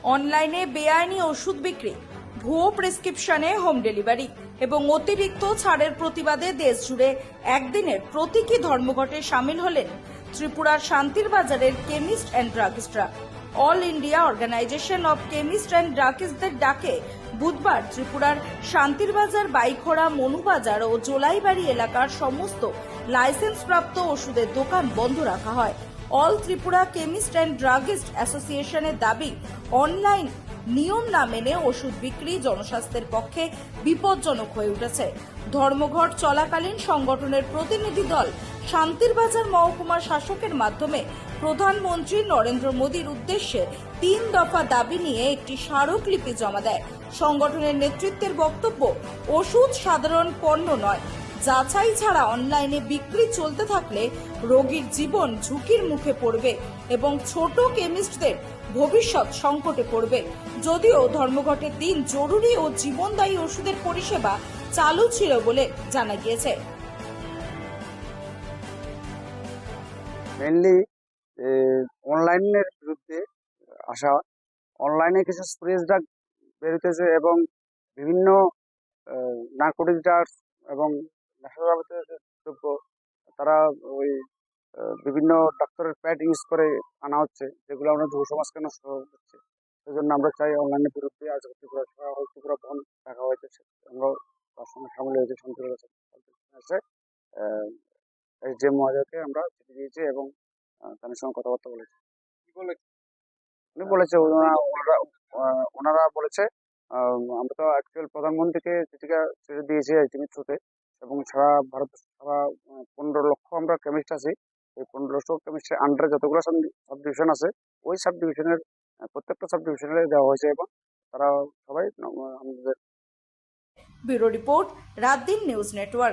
অনলাইনে বেআইনি ওষুধ বিক্রি, ভুয়ো প্রেসক্রিপশনে হোম ডেলিভারি এবং অতিরিক্ত ছাড়ের প্রতিবাদে দেশ জুড়ে একদিনের প্রতীকী ধর্মঘটে সামিল হলেন ত্রিপুরার শান্তির বাজারের কেমিস্ট অ্যান্ড ড্রাগিস্টরা। All India organisation of chemist and ড্রাগিস্টদের ডাকে বুধবার ত্রিপুরার শান্তির বাজার, বাইখোড়া, মনুবাজার ও জোলাইবাড়ি এলাকার সমস্ত লাইসেন্সপ্রাপ্ত ওষুধের দোকান বন্ধ রাখা হয়। All Tripura chemist and druggist অ্যাসোসিয়েশনের দাবি, অনলাইন নিয়ম না মেনে ওষুধ বিক্রি জনস্বাস্থ্যের পক্ষে বিপজ্জনক হয়ে উঠেছে। ধর্মঘট চলাকালীন সংগঠনের প্রতিনিধি দল শান্তির বাজার মহকুমার শাসকের মাধ্যমে প্রধানমন্ত্রী নরেন্দ্র মোদীর উদ্দেশ্যে 3 দফা দাবি নিয়ে একটি স্মারকলিপি জমা দেয়। সংগঠনের নেতৃত্বের বক্তব্য, ওষুধ সাধারণ পণ্য নয়, যাচাই ছাড়া অনলাইনে বিক্রি চলতে থাকলে রোগীর জীবন ঝুঁকির মুখে পড়বে এবং ছোট কেমিস্টদের ভবিষ্যৎ সংকটে পড়বে। যদিও ধর্মঘটের দিন জরুরি ও জীবনদায়ী ওষুধের পরিষেবা চালু ছিল বলে জানা গিয়েছে। মেনলি অনলাইনের বিরুদ্ধে আসা, অনলাইনে কিছু স্প্রেস ড্রাগ বেরোতেছে এবং বিভিন্ন নার্কোটিক ড্রাগস এবং নেশাজাতীয় দ্রব্য তারা ওই বিভিন্ন ডাক্তারের প্যাড ইউজ করে আনা হচ্ছে, যেগুলো আমরা যুব সমাজকে নষ্ট হচ্ছে। সেই জন্য আমরা চাই অনলাইনের বিরুদ্ধে আজ ত্রিপুরা বন্ধ রাখা হয়েছে। আমরা তার সঙ্গে সামিল হয়েছে শান্তির আছে যে মহাজয়কে আমরা চিঠি দিয়েছি এবং তাদের সঙ্গে কথাবার্তা বলেছি। কি বলে উনি বলেছে, ওনারা বলেছে আমরা তো অ্যাকচুয়াল প্রধানমন্ত্রীকে চিঠিটা ছেড়ে দিয়েছি আইটিমির থ্রুতে, এবং সারা ভারত সারা 15 লক্ষ আমরা কেমিস্ট আছি। এই 15 লক্ষ কেমিস্টের আন্ডারে যতগুলো সাব ডিভিশন আছে, ওই সাব ডিভিশনের প্রত্যেকটা সাব ডিভিশনে দেওয়া হয়েছে এবং তারা সবাই আমাদের। ব্যুরো রিপোর্ট, রাত দিন নিউজ নেটওয়ার্ক।